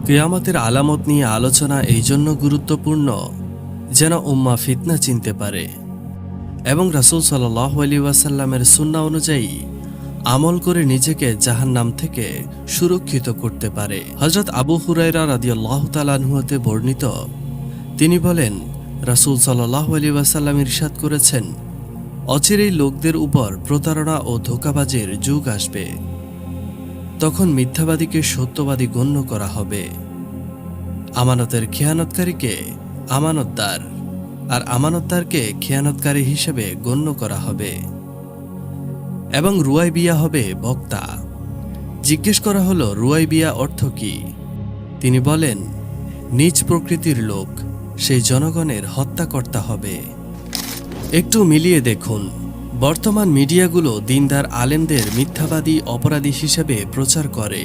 কিয়ামতের আলামত নিয়ে আলোচনা এই জন্য গুরুত্বপূর্ণ যেন উম্মাহ ফিতনা চিনতে পারে এবং রাসূল সাল্লাল্লাহু আলাইহি ওয়াসাল্লামের সুন্নাহ অনুযায়ী আমল করে নিজেকে জাহান্নাম থেকে সুরক্ষিত করতে পারে। হযরত আবু হুরায়রা রাদিয়াল্লাহু তাআলা আনহু হতে বর্ণিত, তিনি বলেন, রাসূল সাল্লাল্লাহু আলাইহি ওয়াসাল্লাম ইরশাদ করেছেন, অচিরেই লোকদের উপর প্রতারণা ও ধোঁকাবাজির যুগ আসবে। তখন মিথ্যাবাদীকে সত্যবাদী গণ্য করা হবে, আমানতের খেয়ানতকারীকে আমানতদার আর আমানতদারকে খেয়ানতকারী হিসেবে গণ্য করা হবে এবং রুয়াইবিয়া হবে বক্তা। জিজ্ঞেস করা হলো, রুয়াইবিয়া অর্থ কি? তিনি বলেন, নীচ প্রকৃতির লোক, সেই জনগণের হত্যাকর্তা হবে। একটু মিলিয়ে দেখুন, বর্তমান মিডিয়াগুলো দিনদার আলেমদের মিথ্যাবাদী অপরাধী হিসেবে প্রচার করে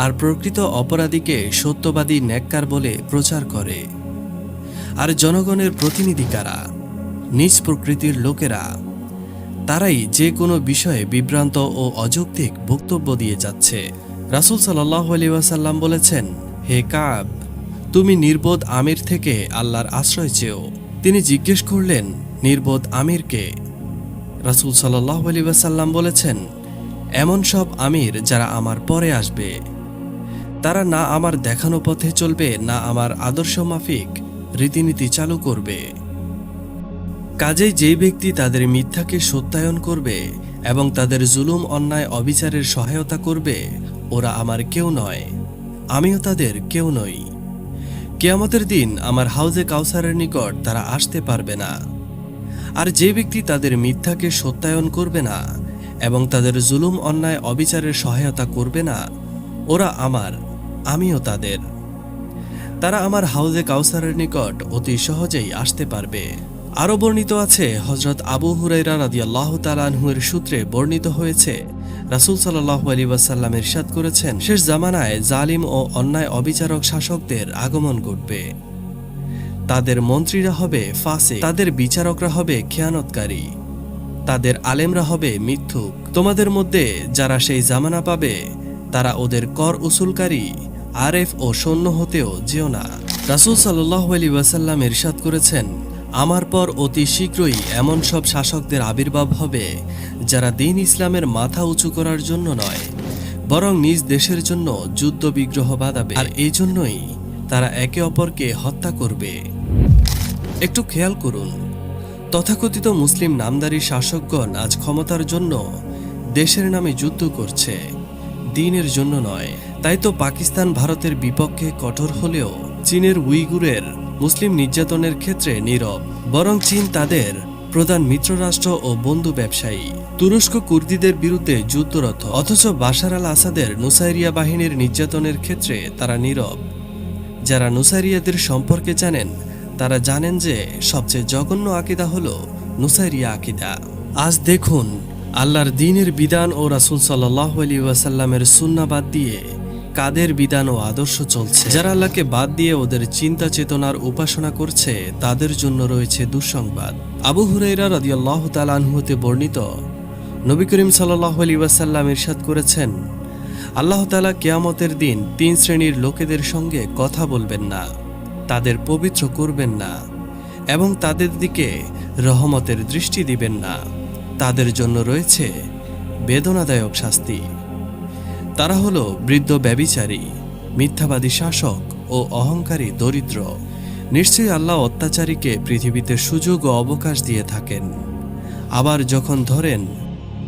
আর প্রকৃত অপরাধীকে সত্যবাদী নেককার বলে প্রচার করে। আর জনগণের প্রতিনিধি কারা? নীচ প্রকৃতির লোকেরা। তারাই যে কোনো বিষয়ে বিভ্রান্ত ও অযৌক্তিক বক্তব্য দিয়ে যাচ্ছে। রাসূল সাল্লাল্লাহু আলাইহি ওয়াসাল্লাম বলেছেন, হে কাব, তুমি নির্বোধ আমির থেকে আল্লাহর আশ্রয় চেও। তিনি জিজ্ঞেস করলেন, নির্বোধ আমিরকে? রাসূল সাল্লাল্লাহু আলাইহি ওয়াসাল্লাম বলেছেন, এমন সব আমির যারা আমার পরে আসবে। তারা না আমার দেখানো পথে চলবে, না আমার আদর্শ মাফিক রীতিনীতি চালু করবে। কাজেই যেই ব্যক্তি তাদের মিথ্যাকে সত্যায়ন করবে এবং তাদের জুলুম অন্যায় অবিচারের সহায়তা করবে, ওরা আমার কেউ নয়, আমিও তাদের কেউ নই। কিয়ামতের দিন আমার হাউজে কাউসারের নিকট তারা আসতে পারবে না। আর যে ব্যক্তি তাদের মিথ্যাকে সত্যায়ন করবে না এবং তাদের জুলুম অন্যায় অবিচারের সহায়তা করবে না, ওরা আমার, আমিও তাদের। তারা আমার হাউজে কাউসারের নিকট অতি সহজেই আসতে পারবে। আরও বর্ণিত আছে, হযরত আবু হুরায়রা রাদিয়াল্লাহু তাআলা আনহু-এর সূত্রে বর্ণিত হয়েছে, রাসূল সাল্লাল্লাহু আলাইহি ওয়াসাল্লাম ইরশাদ করেছেন, শেষ জামানায় জালিম ও অন্যায় অবিচারক শাসকদের আগমন ঘটবে। তাদের মন্ত্রীরা হবে ফাসিক, তাদের বিচারকরা হবে খেয়ানতকারী, তাদের আলেমরা হবে মিথ্যুক। তোমাদের মধ্যে যারা সেই জামানা পাবে, তারা ওদের কর উসুলকারী, আরেফ ও সৈন্য হতেও যেও না। রাসূল সাল্লাল্লাহু আলাইহি ওয়াসাল্লাম ইরশাদ করেছেন, আমার পর অতি শীঘ্রই এমন সব শাসকদের আবির্ভাব হবে যারা দ্বীন ইসলামের মাথা উঁচু করার জন্য নয়, বরং নিজ দেশের জন্য যুদ্ধ বিগ্রহ বাঁধাবে, আর এই জন্যই তারা একে অপরকে হত্যা করবে। একটু খেয়াল করুন, তথাকথিত মুসলিম নামধারী শাসকগণ আজ ক্ষমতার জন্য দেশের নামে যুদ্ধ করছে, দ্বীনের জন্য নয়। তাই তো পাকিস্তান ভারতের বিপক্ষে কঠোর হলেও চীনের উইগুরের মুসলিম নির্যাতনের ক্ষেত্রে নীরব, বরং চীন তাদের প্রধান মিত্ররাষ্ট্র ও বন্ধু ব্যবসায়ী। তুরস্ক কুর্দিদের বিরুদ্ধে যুদ্ধরত, অথচ বাশার আল আসাদের নুসাইরিয়া বাহিনীর নির্যাতনের ক্ষেত্রে তারা নীরব। যারা নুসাইরিয়াদের সম্পর্কে জানেন, তারা জানেন যে সবচেয়ে জঘন্য আকীদা হলো নুসাইরিয়া আকীদা। আজ দেখুন, আল্লাহর দ্বীনের বিধান ও রাসূল সাল্লাল্লাহু আলাইহি ওয়াসাল্লামের সুন্নাহ বাদ দিয়ে কাদের বিধান ও আদর্শ চলছে। যারা আল্লাহকে বাদ দিয়ে ওদের চিন্তা চেতনার উপাসনা করছে, তাদের জন্য রয়েছে দুঃসংবাদ। আবু হুরায়রা রাদিয়াল্লাহু তাআলা আনহু হতে বর্ণিত, নবী করিম সাল্লাল্লাহু আলাইহি ওয়াসাল্লাম ইরশাদ করেছেন, আল্লাহ তাআলা কিয়ামতের দিন 3 শ্রেণীর লোকেদের সঙ্গে কথা বলবেন না, তাদের পবিত্র করবেন না এবং তাদের দিকে রহমতের দৃষ্টি দিবেন না। তাদের জন্য রয়েছে বেদনাদায়ক শাস্তি। তারা হলো বৃদ্ধ ব্যভিচারী, মিথ্যাবাদী শাসক ও অহংকারী দরিদ্র। নিশ্চয়ই আল্লাহ অত্যাচারীকে পৃথিবীতে সুযোগ ও অবকাশ দিয়ে থাকেন, আবার যখন ধরেন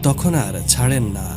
তখন আর ছাড়েন না।